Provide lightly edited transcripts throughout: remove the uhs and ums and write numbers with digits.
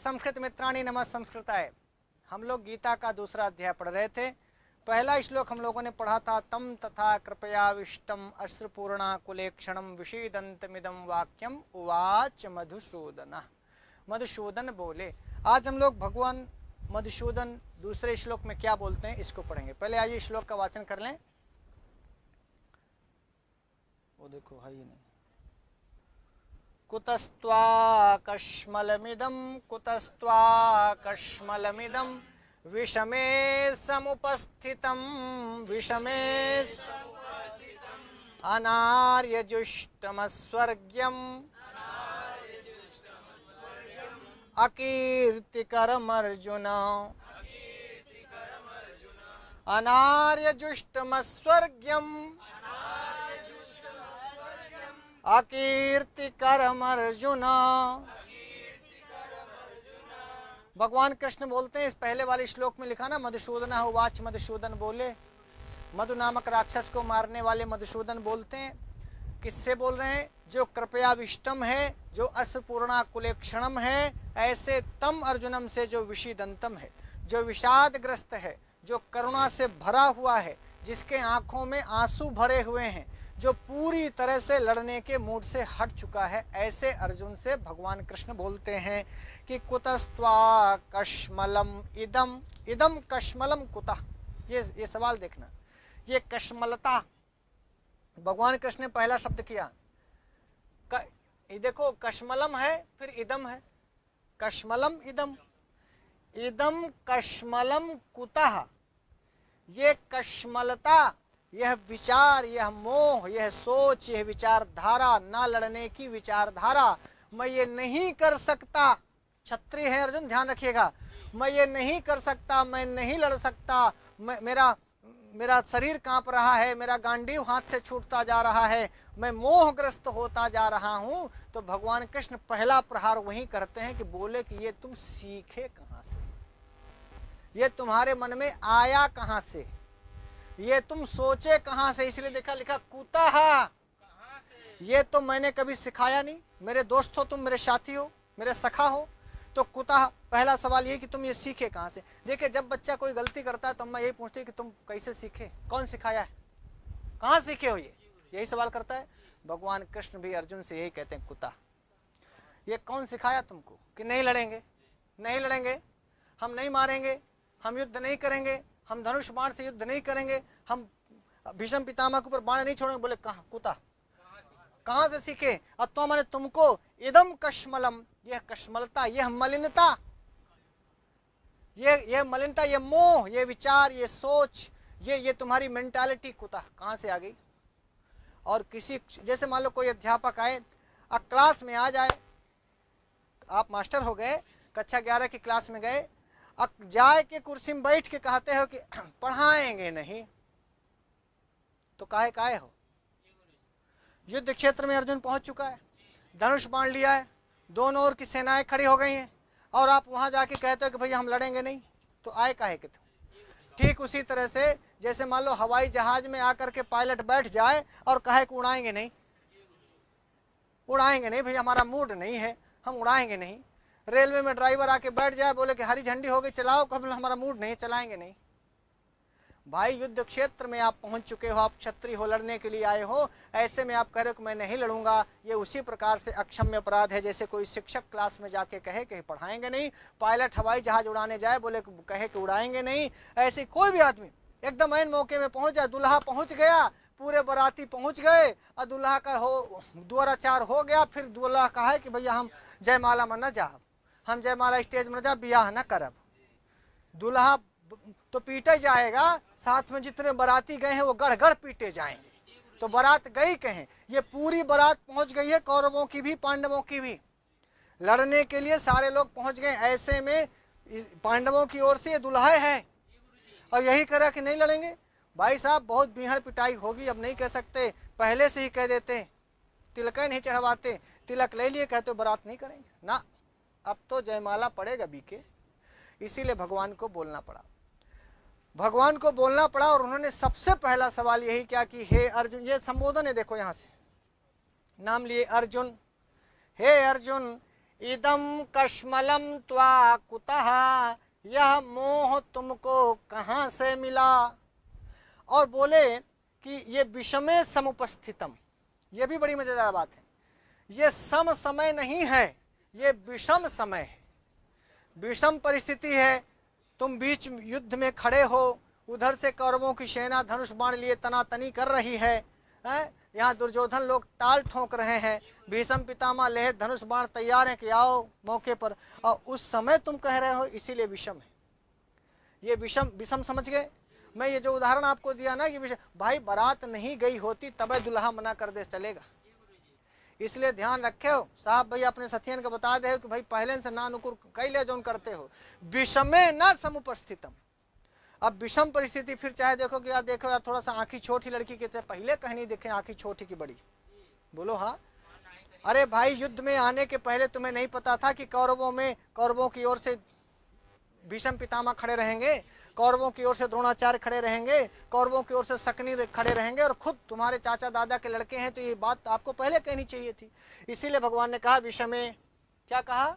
संस्कृत मित्राणि नमः संस्कृताय। हम लोग गीता का दूसरा अध्याय पढ़ रहे थे। पहला श्लोक हम लोगों ने पढ़ा था, तम तथा कृपयाविष्टम अश्रुपूर्णा कुलेक्षणम विषीदन्तमिदं वाक्यम उवाच मधुसूदन। मधुसूदन बोले। आज हम लोग भगवान मधुसूदन दूसरे श्लोक में क्या बोलते हैं इसको पढ़ेंगे। पहले आइए श्लोक का वाचन कर लें। वो देखो है ही नहीं। कुतस्त्वाकश्मलमिदं विषमे समुपस्थितं विषमे अनार्यजुष्टमस्वर्ग्यम् अकीर्तिकरमर्जुन। अनार्यजुष्टमस्वर्ग्यम् अकीर्तिकरम अर्जुन। भगवान कृष्ण बोलते हैं, इस पहले वाले श्लोक में लिखा ना, मधुसूदन उवाच, मधुसूदन बोले। मधु नामक राक्षस को मारने वाले मधुसूदन बोलते हैं। किससे बोल रहे हैं? जो कृपयाविष्टम है, जो अश्रुपूर्णा कुलेक्षणम है, ऐसे तम अर्जुनम से जो विषीदंतम है, जो विषादग्रस्त है, जो करुणा से भरा हुआ है, जिसके आंखों में आंसू भरे हुए हैं, जो पूरी तरह से लड़ने के मूड से हट चुका है, ऐसे अर्जुन से भगवान कृष्ण बोलते हैं कि कुतस्त्वा कश्मलम इदम। इदम कश्मलम कुतः। ये सवाल देखना, ये कश्मलता भगवान कृष्ण ने पहला शब्द किया। देखो कश्मलम है, फिर इदम है। कश्मलम इदम, इदम कश्मलम कुतः। ये कश्मलता, यह विचार, यह मोह, यह सोच, यह विचारधारा, ना लड़ने की विचारधारा, मैं ये नहीं कर सकता। क्षत्रिय है अर्जुन, ध्यान रखिएगा। मैं ये नहीं कर सकता, मैं नहीं लड़ सकता, मेरा शरीर कांप रहा है, मेरा गांडीव हाथ से छूटता जा रहा है, मैं मोहग्रस्त होता जा रहा हूं। तो भगवान कृष्ण पहला प्रहार वहीं करते हैं कि बोले कि ये तुम सीखे कहां से, ये तुम्हारे मन में आया कहां से, ये तुम सोचे कहां से। इसलिए देखा लिखा कुतः, ये तो मैंने कभी सिखाया नहीं। मेरे दोस्त हो तुम, मेरे साथी हो, मेरे सखा हो, तो कुतः पहला सवाल ये कि तुम ये सीखे कहां से। देखिए जब बच्चा कोई गलती करता है तो मैं यही पूछती हूँ कि तुम कैसे सीखे, कौन सिखाया है, कहां सीखे हो, ये यही सवाल करता है। भगवान कृष्ण भी अर्जुन से यही कहते हैं, कुतः, ये कौन सिखाया तुमको कि नहीं लड़ेंगे, नहीं लड़ेंगे, हम नहीं मारेंगे, हम युद्ध नहीं करेंगे, हम धनुष बाण से युद्ध नहीं करेंगे, हम भीष्म पितामह के ऊपर बाण नहीं छोड़ेंगे। बोले कहां, कुतः, कहां से सीखे। और तो मैंने तुमको इदम कश्मलम, यह कश्मलता, यह मलिनता, यह मलिनता, यह मोह, यह विचार, यह सोच, ये तुम्हारी मेंटालिटी कुतः कहां से आ गई। और किसी, जैसे मान लो कोई अध्यापक आए, अब क्लास में आ जाए, आप मास्टर हो गए, कक्षा 11 की क्लास में गए, अब जाए के कुर्सी में बैठ के कहते हो कि पढ़ाएंगे नहीं, तो काहे हो। युद्ध क्षेत्र में अर्जुन पहुंच चुका है, धनुष बाण लिया है, दोनों ओर की सेनाएं खड़ी हो गई हैं, और आप वहां जाके कहते हो कि भैया हम लड़ेंगे नहीं, तो आए काहे के। ठीक उसी तरह से जैसे मान लो हवाई जहाज में आकर के पायलट बैठ जाए और कहे कि उड़ाएंगे नहीं, उड़ाएंगे नहीं भैया, हमारा मूड नहीं है, हम उड़ाएंगे नहीं। रेलवे में ड्राइवर आके बैठ जाए, बोले कि हरी झंडी हो गई चलाओ, कभी हमारा मूड नहीं, चलाएंगे नहीं। भाई युद्ध क्षेत्र में आप पहुंच चुके हो, आप क्षत्रिय हो, लड़ने के लिए आए हो, ऐसे में आप कह रहे हो कि मैं नहीं लड़ूंगा, ये उसी प्रकार से अक्षम्य अपराध है जैसे कोई शिक्षक क्लास में जाके कहे कि पढ़ाएंगे नहीं, पायलट हवाई जहाज उड़ाने जाए, बोले कहे कि उड़ाएंगे नहीं। ऐसे कोई भी आदमी एकदम ऐन मौके में पहुंच जाए, दूल्हा पहुंच गया, पूरे बाराती पहुंच गए, और दूल्हा का हो द्वाराचार हो गया, फिर दूल्हा कहा है कि भैया हम जयमाला में न जाब, हम जयमाला स्टेज में न जा, ब्याह न करब। दूल्हा तो पीटे जाएगा, साथ में जितने बाराती गए हैं वो गढ़ पीटे जाएंगे। तो बारात गई कहें, ये पूरी बारात पहुंच गई है, कौरवों की भी पांडवों की भी, लड़ने के लिए सारे लोग पहुंच गए। ऐसे में पांडवों की ओर से ये दुल्हा है, और यही करा कि नहीं लड़ेंगे। भाई साहब बहुत बिहड़ पिटाई होगी, अब नहीं कह सकते, पहले से ही कह देते, तिलक नहीं चढ़वाते, तिलक ले लिए कहते बारात नहीं करेंगे ना, अब तो जयमाला पड़ेगा बीके। इसीलिए भगवान को बोलना पड़ा, भगवान को बोलना पड़ा। और उन्होंने सबसे पहला सवाल यही क्या कि हे अर्जुन, ये संबोधन है, देखो यहां से नाम लिए अर्जुन, हे अर्जुन इदम कश्मलम त्वा कुतः, यह मोह तुमको कहाँ से मिला। और बोले कि ये विषमे समुपस्थितम, ये भी बड़ी मजेदार बात है। ये सम समय नहीं है, ये विषम समय है, विषम परिस्थिति है। तुम बीच युद्ध में खड़े हो, उधर से कौरवों की सेना धनुष बाण लिए तनातनी कर रही है, यहाँ दुर्योधन लोग ताल ठोक रहे हैं, भीष्म पितामह लेह धनुष बाण तैयार हैं कि आओ मौके पर, और उस समय तुम कह रहे हो, इसीलिए विषम है। ये विषम समझ गए। मैं ये जो उदाहरण आपको दिया ना कि भाई बारात नहीं गई होती तबे दुल्हा मना कर दे चलेगा, इसलिए ध्यान रखे हो साहब भाई अपने साथियन को बता दे कि भाई पहले से ना नुकुर कई ले जो करते हो, विषमे न समुपस्थितम। अब विषम परिस्थिति फिर चाहे देखो कि यार देखो यार थोड़ा सा आंखी छोटी लड़की के पहले कहीं नहीं देखे आंखी छोटी की बड़ी, बोलो हाँ। अरे भाई युद्ध में आने के पहले तुम्हें नहीं पता था कि कौरवों की ओर से भीष्म पितामह खड़े रहेंगे, कौरवों की ओर से द्रोणाचार्य खड़े रहेंगे, कौरवों की ओर से शकुनी खड़े रहेंगे, और खुद तुम्हारे चाचा दादा के लड़के हैं, तो ये बात आपको पहले कहनी चाहिए थी। इसीलिए भगवान ने कहा विषमे, क्या कहा,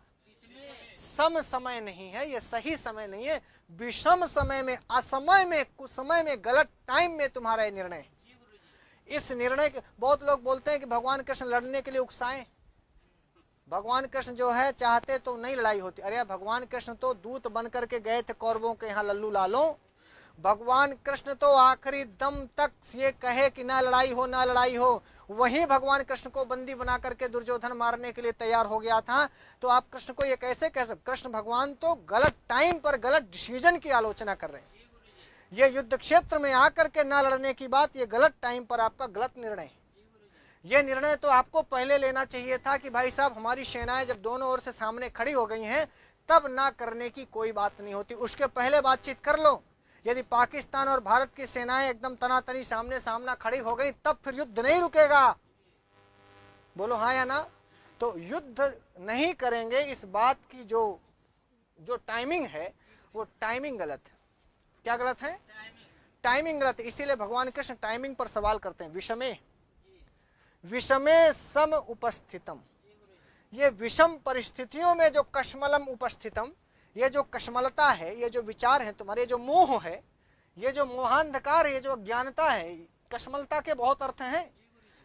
सम समय नहीं है, ये सही समय नहीं है, विषम समय में, असमय में, कुसमय में, गलत टाइम में तुम्हारा ये निर्णय। इस निर्णय बहुत लोग बोलते हैं कि भगवान कृष्ण लड़ने के लिए उकसाएं, भगवान कृष्ण जो है चाहते तो नहीं लड़ाई होती। अरे भगवान कृष्ण तो दूत बन करके गए थे कौरवों के यहाँ लल्लू लालो, भगवान कृष्ण तो आखिरी दम तक ये कहे कि ना लड़ाई हो ना लड़ाई हो, वहीं भगवान कृष्ण को बंदी बना करके दुर्योधन मारने के लिए तैयार हो गया था। तो आप कृष्ण को ये कैसे कह सकते, कृष्ण भगवान तो गलत टाइम पर गलत डिसीजन की आलोचना कर रहे हैं। ये युद्ध क्षेत्र में आकर के ना लड़ने की बात, ये गलत टाइम पर आपका गलत निर्णय है। ये निर्णय तो आपको पहले लेना चाहिए था कि भाई साहब हमारी सेनाएं जब दोनों ओर से सामने खड़ी हो गई हैं तब ना करने की कोई बात नहीं होती, उसके पहले बातचीत कर लो। यदि पाकिस्तान और भारत की सेनाएं एकदम तनातनी सामने सामना खड़ी हो गई तब फिर युद्ध नहीं रुकेगा, बोलो हाँ या ना। तो युद्ध नहीं करेंगे, इस बात की जो टाइमिंग है वो टाइमिंग गलत है। क्या गलत है, टाइमिंग गलत है। इसीलिए भगवान कृष्ण टाइमिंग पर सवाल करते हैं, विषमे सम उपस्थितम, ये विषम परिस्थितियों में जो कश्मलम उपस्थितम, ये जो कश्मलता है, ये जो विचार है तुम्हारे, जो मोह है, ये जो मोहांधकार है, ये जो अज्ञानता है, कश्मलता के बहुत अर्थ हैं।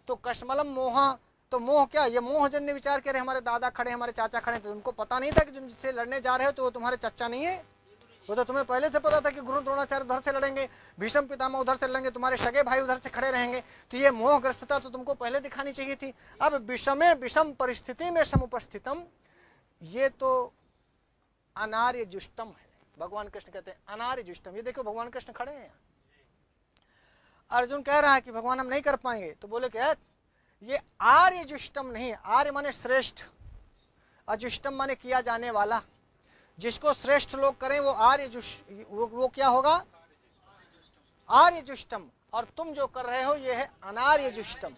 तो कश्मलम मोह, तो मोह क्या, ये मोहजन्य विचार कह रहे हमारे दादा खड़े हमारे चाचा खड़े, तो तुमको पता नहीं था कि तुम जिससे लड़ने जा रहे हो तो वो तुम्हारे चाचा नहीं है, वो तो तुम्हें पहले से पता था कि गुरु द्रोणाचार्य उधर से लड़ेंगे, भीष्म पितामह उधर से लड़ेंगे, तुम्हारे सगे भाई उधर से खड़े रहेंगे, तो ये मोहग्रस्तता तो तुमको पहले दिखानी चाहिए थी। अब विषमे विषम परिस्थिति में समुपस्थितम, ये तो अनार्य जुष्टम है। भगवान कृष्ण कहते हैं अनार्य जुष्टम। ये देखो भगवान कृष्ण खड़े हैं, अर्जुन कह रहा है कि भगवान हम नहीं कर पाएंगे, तो बोले क्या ये आर्य जुष्टम नहीं है, आर्य माने श्रेष्ठ, अजुष्टम माने किया जाने वाला, जिसको श्रेष्ठ लोग करें वो आर्य वो क्या होगा, आर्य जुष्टम। और तुम जो कर रहे हो ये है अनार्य जुष्टम।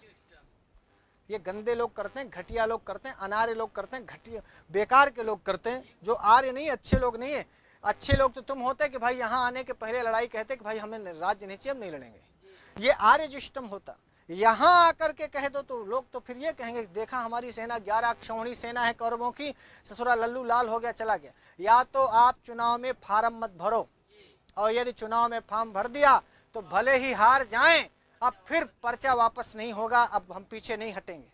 ये गंदे लोग करते हैं, घटिया लोग करते हैं, अनार्य लोग करते हैं, घटिया बेकार के लोग करते हैं, जो आर्य नहीं, अच्छे लोग नहीं है। अच्छे लोग तो तुम होते कि भाई यहाँ आने के पहले लड़ाई कहते कि भाई हमें राज्य नहीं चाहिए, हम नहीं लड़ेंगे, ये आर्य जुष्टम होता। यहाँ आकर के कह दो तो लोग तो फिर ये कहेंगे देखा हमारी सेना 11 क्षौहिणी सेना है कौरवों की, ससुरा लल्लू लाल हो गया चला गया। या तो आप चुनाव में फार्म मत भरो, और यदि चुनाव में फॉर्म भर दिया तो भले ही हार जाएं, अब फिर पर्चा वापस नहीं होगा, अब हम पीछे नहीं हटेंगे,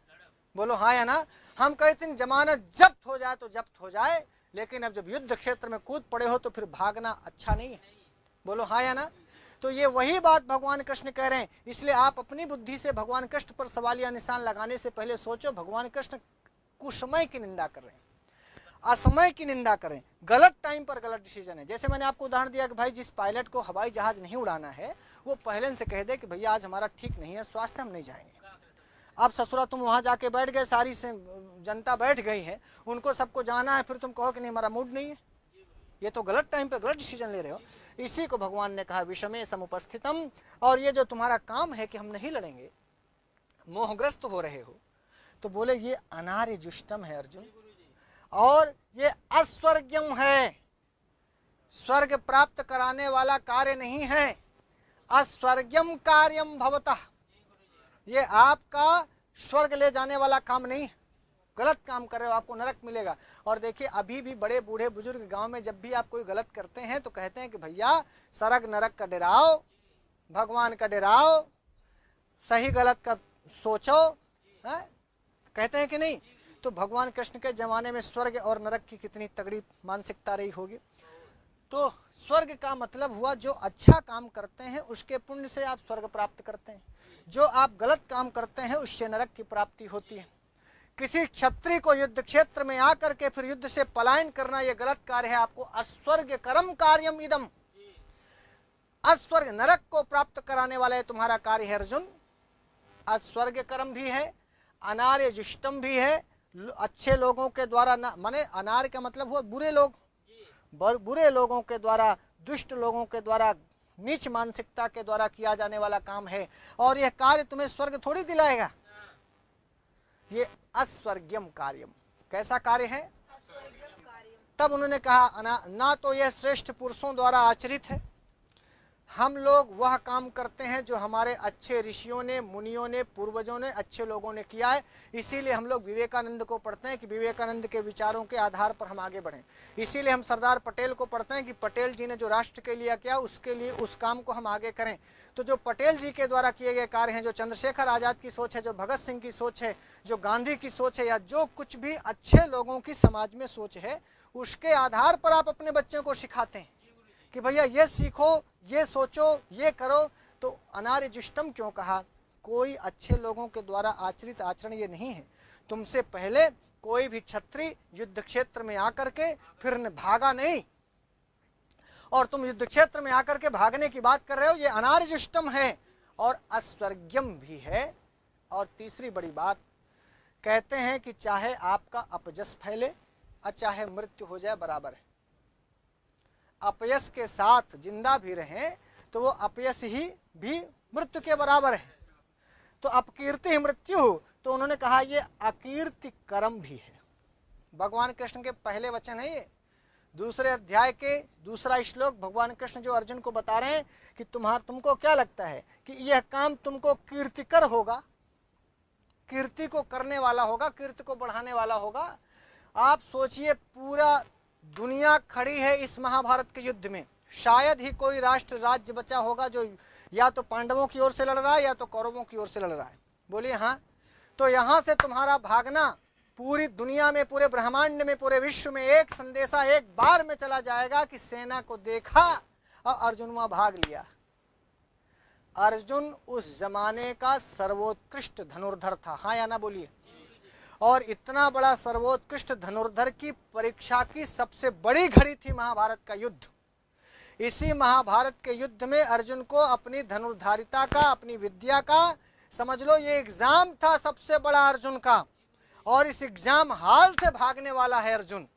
बोलो हाँ या ना। हम कहते हैं जमानत जब्त हो जाए तो जब्त हो जाए, लेकिन अब जब युद्ध क्षेत्र में कूद पड़े हो तो फिर भागना अच्छा नहीं है, बोलो हाँ या ना। तो ये वही बात भगवान कृष्ण कह रहे हैं। इसलिए आप अपनी बुद्धि से भगवान कृष्ण पर सवालिया निशान लगाने से पहले सोचो, भगवान कृष्ण कुसमय की निंदा कर रहे हैं, असमय की निंदा करें, गलत टाइम पर गलत डिसीजन है। जैसे मैंने आपको उदाहरण दिया कि भाई जिस पायलट को हवाई जहाज नहीं उड़ाना है वो पहले से कह दे कि भैया आज हमारा ठीक नहीं है स्वास्थ्य, हम नहीं जाएंगे। अब ससुरा तुम वहां जाके बैठ गए, सारी से जनता बैठ गई है, उनको सबको जाना है, फिर तुम कहो कि नहीं हमारा मूड नहीं है, ये तो गलत टाइम पे गलत डिसीजन ले रहे हो। इसी को भगवान ने कहा विषमे समुपस्थितम। और ये जो तुम्हारा काम है कि हम नहीं लड़ेंगे, मोहग्रस्त हो रहे हो, तो बोले ये अनार्य जुष्टम है अर्जुन, और ये अस्वर्ग्यम है, स्वर्ग प्राप्त कराने वाला कार्य नहीं है, अस्वर्ग्यम कार्यम भवतः, ये आपका स्वर्ग ले जाने वाला काम नहीं। गलत काम कर रहे हो आपको नरक मिलेगा। और देखिए अभी भी बड़े बूढ़े बुजुर्ग गांव में जब भी आप कोई गलत करते हैं तो कहते हैं कि भैया सरग नरक का डराओ, भगवान का डराओ, सही गलत का सोचो, है? कहते हैं कि नहीं? तो भगवान कृष्ण के जमाने में स्वर्ग और नरक की कितनी तगड़ी मानसिकता रही होगी। तो स्वर्ग का मतलब हुआ जो अच्छा काम करते हैं उसके पुण्य से आप स्वर्ग प्राप्त करते हैं, जो आप गलत काम करते हैं उससे नरक की प्राप्ति होती है। किसी क्षत्रिय को युद्ध क्षेत्र में आकर के फिर युद्ध से पलायन करना यह गलत कार्य है। आपको अस्वर्ग कर्म कार्यम इदम, अस्वर्ग नरक को प्राप्त कराने वाला है तुम्हारा कार्य है अर्जुन। अस्वर्ग कर्म भी है, अनार्य जुष्टम भी है, अच्छे लोगों के द्वारा माने अनार्य का मतलब हुआ बुरे लोग, बुरे लोगों के द्वारा, दुष्ट लोगों के द्वारा, नीच मानसिकता के द्वारा किया जाने वाला काम है। और यह कार्य तुम्हें स्वर्ग थोड़ी दिलाएगा, ये अस्वर्ग्यम कार्यम। कैसा कार्य है? तब उन्होंने कहा ना तो यह श्रेष्ठ पुरुषों द्वारा आचरित है, हम लोग वह काम करते हैं जो हमारे अच्छे ऋषियों ने, मुनियों ने, पूर्वजों ने, अच्छे लोगों ने किया है। इसीलिए हम लोग विवेकानंद को पढ़ते हैं कि विवेकानंद के विचारों के आधार पर हम आगे बढ़ें। इसीलिए हम सरदार पटेल को पढ़ते हैं कि पटेल जी ने जो राष्ट्र के लिए किया उसके लिए उस काम को हम आगे करें। तो जो पटेल जी के द्वारा किए गए कार्य हैं, जो चंद्रशेखर आज़ाद की सोच है, जो भगत सिंह की सोच है, जो गांधी की सोच है, या जो कुछ भी अच्छे लोगों की समाज में सोच है, उसके आधार पर आप अपने बच्चों को सिखाते हैं कि भैया ये सीखो, ये सोचो, ये करो। तो अनार्य जुष्टम क्यों कहा? कोई अच्छे लोगों के द्वारा आचरित आचरण ये नहीं है। तुमसे पहले कोई भी क्षत्रिय युद्ध क्षेत्र में आकर के फिर भागा नहीं, और तुम युद्ध क्षेत्र में आकर के भागने की बात कर रहे हो, ये अनार्य जुष्टम है और अस्वर्ग्यम भी है। और तीसरी बड़ी बात कहते हैं कि चाहे आपका अपजस फैले और चाहे मृत्यु हो जाए बराबर है। अपयश के साथ जिंदा भी रहें तो वो अपयश ही भी मृत्यु के बराबर है। तो अपकीर्ति मृत्यु, तो उन्होंने कहा ये अकीर्ति कर्म भी है। भगवान कृष्ण के पहले वचन है ये, दूसरे अध्याय के दूसरा श्लोक। भगवान कृष्ण जो अर्जुन को बता रहे हैं कि तुमको क्या लगता है कि यह काम तुमको कीर्तिकर होगा, कीर्ति को करने वाला होगा, कीर्ति को बढ़ाने वाला होगा? आप सोचिए, पूरा दुनिया खड़ी है इस महाभारत के युद्ध में, शायद ही कोई राष्ट्र राज्य बचा होगा जो या तो पांडवों की ओर से लड़ रहा है या तो कौरवों की ओर से लड़ रहा है। बोलिए हाँ। तो यहाँ से तुम्हारा भागना पूरी दुनिया में, पूरे ब्रह्मांड में, पूरे विश्व में एक संदेशा एक बार में चला जाएगा कि सेना को देखा और अर्जुन वहां भाग लिया। अर्जुन उस जमाने का सर्वोत्कृष्ट धनुर्धर था, हाँ या ना बोलिए। और इतना बड़ा सर्वोत्कृष्ट धनुर्धर की परीक्षा की सबसे बड़ी घड़ी थी महाभारत का युद्ध। इसी महाभारत के युद्ध में अर्जुन को अपनी धनुर्धारिता का, अपनी विद्या का, समझ लो ये एग्जाम था सबसे बड़ा अर्जुन का, और इस एग्जाम हाल से भागने वाला है अर्जुन।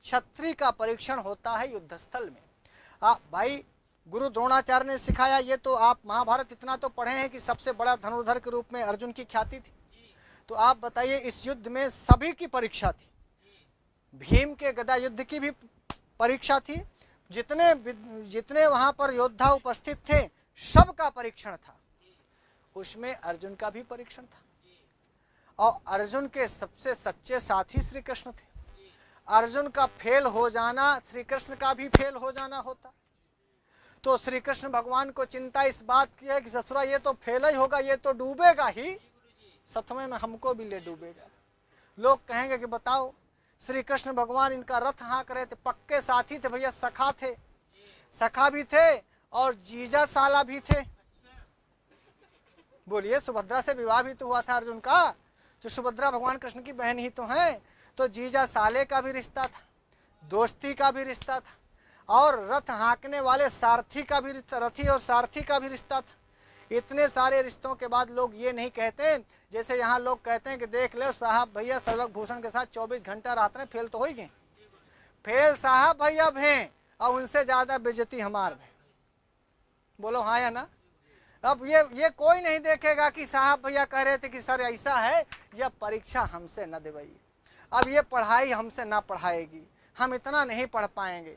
क्षत्रिय का परीक्षण होता है युद्ध स्थल में। भाई गुरु द्रोणाचार्य ने सिखाया, ये तो आप महाभारत इतना तो पढ़े हैं कि सबसे बड़ा धनुर्धर के रूप में अर्जुन की ख्याति थी। तो आप बताइए, इस युद्ध में सभी की परीक्षा थी। भीम के गदा युद्ध की भी परीक्षा थी, जितने वहां पर योद्धा उपस्थित थे सबका परीक्षण था, उसमें अर्जुन का भी परीक्षण था। और अर्जुन के सबसे सच्चे साथी श्री कृष्ण थे। अर्जुन का फेल हो जाना श्री कृष्ण का भी फेल हो जाना होता। तो श्री कृष्ण भगवान को चिंता इस बात की है कि ससुरा ये तो फेल ही होगा, ये तो डूबेगा ही, सतमे में हमको भी ले डूबेगा। लोग कहेंगे कि बताओ, श्री कृष्ण भगवान इनका रथ हाँक रहे थे, पक्के साथी थे भैया, सखा थे, सखा भी थे और जीजा साला भी थे। बोलिए, सुभद्रा से विवाह भी तो हुआ था अर्जुन का, जो सुभद्रा भगवान कृष्ण की बहन ही तो है। तो जीजा साले का भी रिश्ता था, दोस्ती का भी रिश्ता था, और रथ हाँकने वाले सारथी का भी, रथी और सारथी का भी रिश्ता था। इतने सारे रिश्तों के बाद लोग ये नहीं कहते, जैसे यहाँ लोग कहते हैं कि देख लो साहब भैया सर्वक भूषण के साथ 24 घंटा रहते हैं, फेल तो हो ही गए। फेल साहब भैया भे, और उनसे ज्यादा बेइज्जती हमार भे। बोलो हाँ या ना। अब ये कोई नहीं देखेगा कि साहब भैया कह रहे थे कि सर ऐसा है, यह परीक्षा हमसे न देवाइए, अब ये पढ़ाई हमसे ना पढ़ाएगी, हम इतना नहीं पढ़ पाएंगे।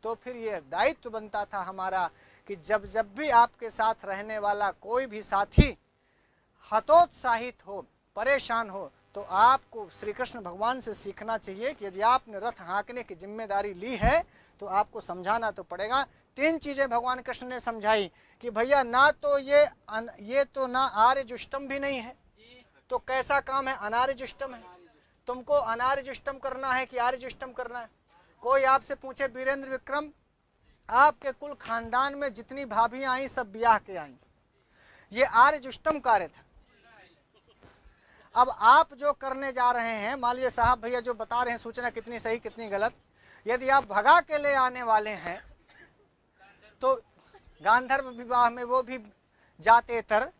तो फिर ये दायित्व बनता था हमारा कि जब जब भी आपके साथ रहने वाला कोई भी साथी हतोत्साहित हो, परेशान हो, तो आपको श्री कृष्ण भगवान से सीखना चाहिए कि यदि आपने रथ हाँकने की जिम्मेदारी ली है तो आपको समझाना तो पड़ेगा। 3 चीजें भगवान कृष्ण ने समझाई कि भैया ना तो ये तो ना आर्य जुष्टम भी नहीं है, तो कैसा काम है, अनार्य जुष्टम है। तुमको अनार्य जुष्टम करना है कि आर्य जुष्टम करना है। कोई आपसे पूछे वीरेंद्र विक्रम, आपके कुल खानदान में जितनी भाभियां आई सब ब्याह के आई, ये आर्य जुष्टम कार्य था। अब आप जो करने जा रहे हैं, मान लीजिए साहब भैया जो बता रहे हैं सूचना कितनी सही कितनी गलत, यदि आप भगा के ले आने वाले हैं तो गांधर्व विवाह में वो भी जातेतर,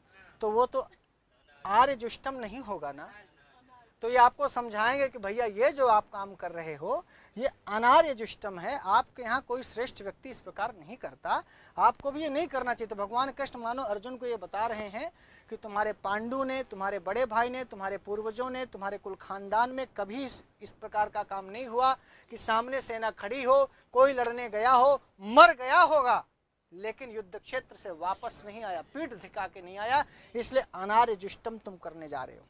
तो वो तो आर्य जुष्टम नहीं होगा ना। तो ये आपको समझाएंगे कि भैया ये जो आप काम कर रहे हो ये अनार्य जुष्टम है, आपके यहाँ कोई श्रेष्ठ व्यक्ति इस प्रकार नहीं करता, आपको भी ये नहीं करना चाहिए। तो भगवान कृष्ण मानो अर्जुन को ये बता रहे हैं कि तुम्हारे पांडु ने, तुम्हारे बड़े भाई ने, तुम्हारे पूर्वजों ने, तुम्हारे कुल खानदान में कभी इस प्रकार का काम नहीं हुआ कि सामने सेना खड़ी हो, कोई लड़ने गया हो, मर गया होगा लेकिन युद्ध क्षेत्र से वापस नहीं आया, पीठ दिखा के नहीं आया, इसलिए अनार्य जुष्टम तुम करने जा रहे हो।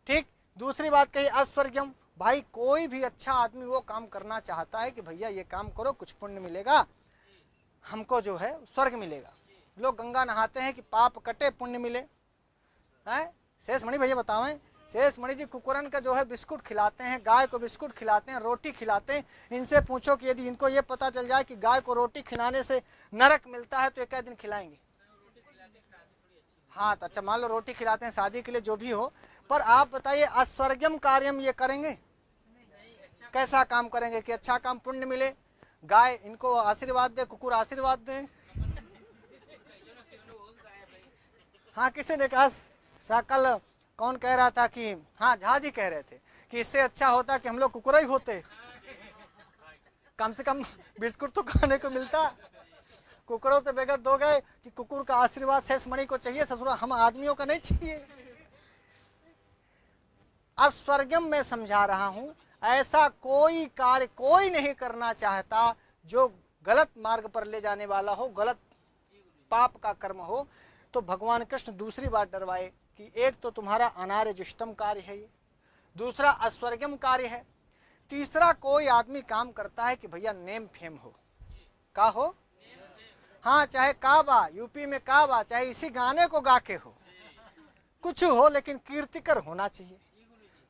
ठीक। दूसरी बात कही अस्वर्गम, भाई कोई भी अच्छा आदमी वो काम करना चाहता है कि भैया ये काम करो कुछ पुण्य मिलेगा, हमको जो है स्वर्ग मिलेगा। लोग गंगा नहाते हैं कि पाप कटे पुण्य मिले हैं। शेषमणि भैया बतावें, शेषमणि जी कुकुरन का जो है बिस्कुट खिलाते हैं, गाय को बिस्कुट खिलाते हैं, रोटी खिलाते हैं। इनसे पूछो कि यदि इनको ये पता चल जाए कि गाय को रोटी खिलाने से नरक मिलता है तो ये कै दिन खिलाएंगे? हाँ तो अच्छा मान लो रोटी खिलाते हैं शादी के लिए जो भी हो, पर आप बताइए अस्वर्गम कार्यम ये करेंगे? कैसा काम करेंगे कि अच्छा काम पुण्य मिले, गाय इनको आशीर्वाद दे, कुकुर आशीर्वाद दे। हाँ किसी ने कहा कल कौन कह रहा था कि हाँ झा जी कह रहे थे कि इससे अच्छा होता कि हम लोग कुकुर ही होते, कम से कम बिस्कुट तो खाने को मिलता। कुकुरों से बेगत दो गए कि कुकुर का आशीर्वाद शेषमणि को चाहिए, ससुरा हम आदमियों का नहीं चाहिए। अस्वर्गम में समझा रहा हूं, ऐसा कोई कार्य कोई नहीं करना चाहता जो गलत मार्ग पर ले जाने वाला हो, गलत पाप का कर्म हो। तो भगवान कृष्ण दूसरी बात डरवाए कि एक तो तुम्हारा अनार्य जुष्टम कार्य है ये, दूसरा अस्वर्गम कार्य है, तीसरा कोई आदमी काम करता है कि भैया नेम फेम हो, का हो, हाँ चाहे काबा, यूपी में काबा, चाहे इसी गाने को गा के हो, कुछ हो लेकिन कीर्तिकर होना चाहिए।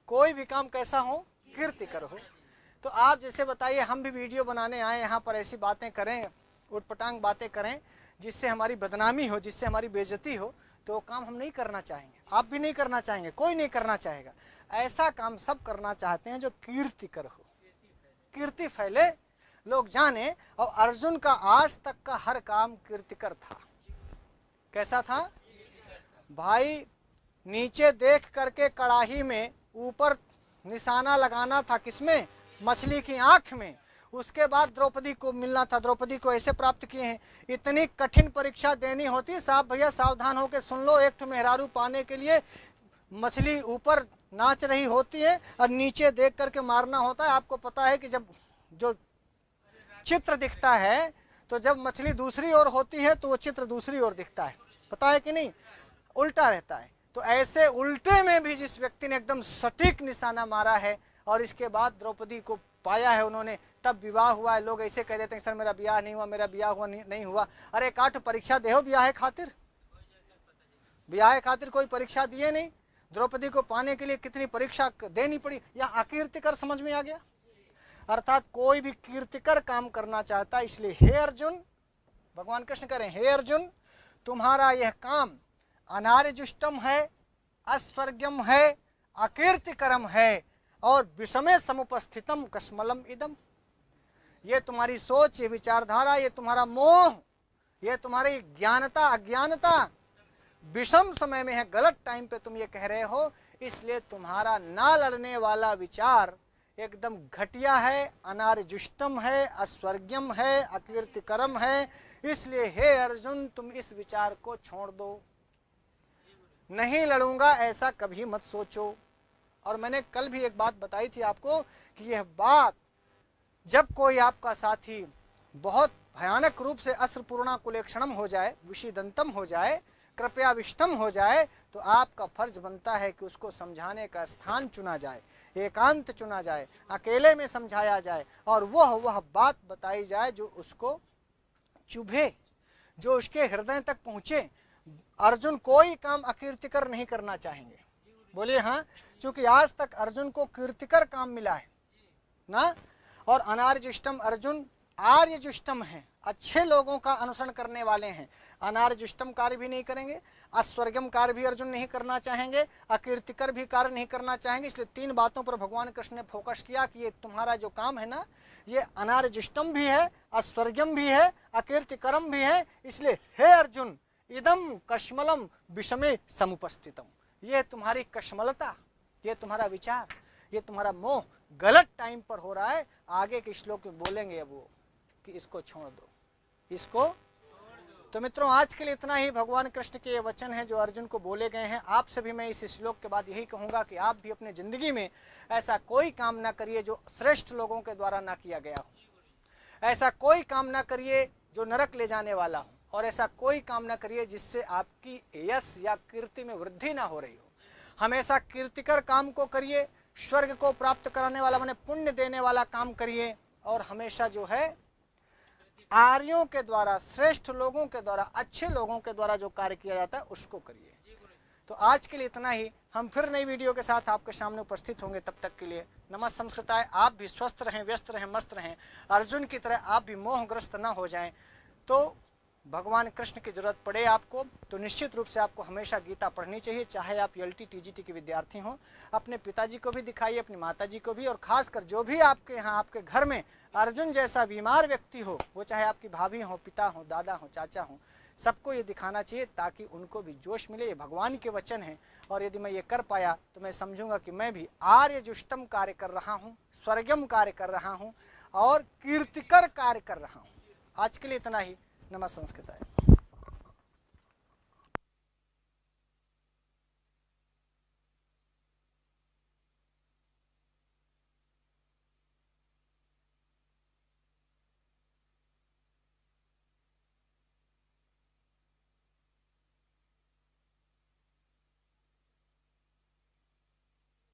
कोई भी काम कैसा हो, कीर्तिकर हो। तो आप जैसे बताइए हम भी वीडियो बनाने आए यहाँ पर, ऐसी बातें करें, उटपटांग बातें करें जिससे हमारी बदनामी हो, जिससे हमारी बेइज्जती हो, तो काम हम नहीं करना चाहेंगे, आप भी नहीं करना चाहेंगे, कोई नहीं करना चाहेगा। ऐसा काम सब करना चाहते हैं जो कीर्तिकर हो, कीर्ति फैले, लोग जाने। और अर्जुन का आज तक का हर काम कीर्तिकर था। कैसा था भाई? नीचे देख करके कड़ाही में, ऊपर निशाना लगाना था किसमें? मछली की आंख में। उसके बाद द्रौपदी को मिलना था, द्रौपदी को ऐसे प्राप्त किए हैं। इतनी कठिन परीक्षा देनी होती, साहब भैया सावधान होकर सुन लो, एक मेहरारू पाने के लिए मछली ऊपर नाच रही होती है और नीचे देख करके मारना होता है। आपको पता है कि जब जो चित्र दिखता है तो जब मछली दूसरी ओर होती है तो वो चित्र दूसरी ओर दिखता है, पता है कि नहीं, उल्टा रहता है। तो ऐसे उल्टे में भी जिस व्यक्ति ने एकदम सटीक निशाना मारा है और इसके बाद द्रौपदी को पाया है उन्होंने, तब विवाह हुआ है। लोग ऐसे कह देते हैं सर मेरा ब्याह नहीं हुआ, मेरा ब्याह हुआ नहीं हुआ। अरे काठ परीक्षा दे हो ब्याह खातिर, ब्याह खातिर कोई परीक्षा दिए नहीं। द्रौपदी को पाने के लिए कितनी परीक्षा देनी पड़ी, या अकीर्तिकर समझ में आ गया। अर्थात कोई भी कीर्तिकर काम करना चाहता है। इसलिए हे अर्जुन, भगवान कृष्ण कह रहे हैं हे अर्जुन, तुम्हारा यह काम अनार्य जुष्टम है, अस्वर्गम है, अकीर्तिकरम है और विषमे समुपस्थितम कश्मलम इदम। ये तुम्हारी सोच, ये विचारधारा, ये तुम्हारा मोह, ये तुम्हारी ज्ञानता अज्ञानता विषम समय में है, गलत टाइम पे तुम ये कह रहे हो। इसलिए तुम्हारा ना लड़ने वाला विचार एकदम घटिया है, अनार्य जुष्टम है, अस्वर्गम है, अकीर्तिकरम है। इसलिए हे अर्जुन तुम इस विचार को छोड़ दो, नहीं लड़ूंगा ऐसा कभी मत सोचो। और मैंने कल भी एक बात बताई थी आपको कि यह बात जब कोई आपका साथी बहुत भयानक रूप से अस्त्रपूर्णा कुलेक्षणम हो जाए, विषिदंतम हो जाए, कृपया विष्टम हो जाए तो आपका फर्ज बनता है कि उसको समझाने का स्थान चुना जाए, एकांत चुना जाए, अकेले में समझाया जाए और वह बात बताई जाए जो उसको चुभे, जो उसके हृदय तक पहुंचे। अर्जुन कोई काम अकीर्तिकर नहीं करना चाहेंगे, बोलिए हाँ, क्योंकि आज तक अर्जुन को कीर्तिकर काम मिला है ना। और अनार्यजुष्टम अर्जुन आर्यजुष्टम है, अच्छे लोगों का अनुसरण करने वाले हैं। अनार्यजुष्टम कार्य भी नहीं करेंगे, अस्वर्गम कार्य भी अर्जुन नहीं करना चाहेंगे, अकीर्तिकर भी कार्य नहीं करना चाहेंगे। इसलिए 3 बातों पर भगवान कृष्ण ने फोकस किया कि ये तुम्हारा जो काम है ना, ये अनार्यजुष्टम भी है, अस्वर्गम भी है, अकीर्तिकरम भी है। इसलिए हे अर्जुन, इदम कश्मलम विषमे समुपस्थितम, ये तुम्हारी कश्मलता, ये तुम्हारा विचार, ये तुम्हारा मोह गलत टाइम पर हो रहा है। आगे के श्लोक में बोलेंगे अब वो कि इसको छोड़ दो, इसको। तो मित्रों, आज के लिए इतना ही। भगवान कृष्ण के ये वचन हैं जो अर्जुन को बोले गए हैं। आपसे भी मैं इस श्लोक के बाद यही कहूंगा कि आप भी अपने जिंदगी में ऐसा कोई काम ना करिए जो श्रेष्ठ लोगों के द्वारा ना किया गया हो, ऐसा कोई काम ना करिए जो नरक ले जाने वाला हो, और ऐसा कोई काम ना करिए जिससे आपकी यश या कीर्ति में वृद्धि ना हो रही हो। हमेशा कीर्तिकर काम को करिए, स्वर्ग को प्राप्त कराने वाला माने पुण्य देने वाला काम करिए, और हमेशा जो है आर्यों के द्वारा, श्रेष्ठ लोगों के द्वारा, अच्छे लोगों के द्वारा जो कार्य किया जाता है उसको करिए। तो आज के लिए इतना ही। हम फिर नई वीडियो के साथ आपके सामने उपस्थित होंगे। तब तक के लिए नमः संस्कृताय। आप भी स्वस्थ रहें, व्यस्त रहें, मस्त रहें। अर्जुन की तरह आप भी मोहग्रस्त ना हो जाएं। तो भगवान कृष्ण की जरूरत पड़े आपको तो निश्चित रूप से आपको हमेशा गीता पढ़नी चाहिए, चाहे आप LT TGT के विद्यार्थी हों। अपने पिताजी को भी दिखाइए, अपनी माताजी को भी, और खासकर जो भी आपके यहाँ आपके घर में अर्जुन जैसा बीमार व्यक्ति हो, वो चाहे आपकी भाभी हो, पिता हो, दादा हो, चाचा हो, सबको ये दिखाना चाहिए ताकि उनको भी जोश मिले। ये भगवान के वचन हैं, और यदि मैं ये कर पाया तो मैं समझूंगा कि मैं भी आर्यजुष्टम कार्य कर रहा हूँ, स्वर्गम कार्य कर रहा हूँ, और कीर्तिकर कार्य कर रहा हूँ। आज के लिए इतना ही। नमः संस्कृताय।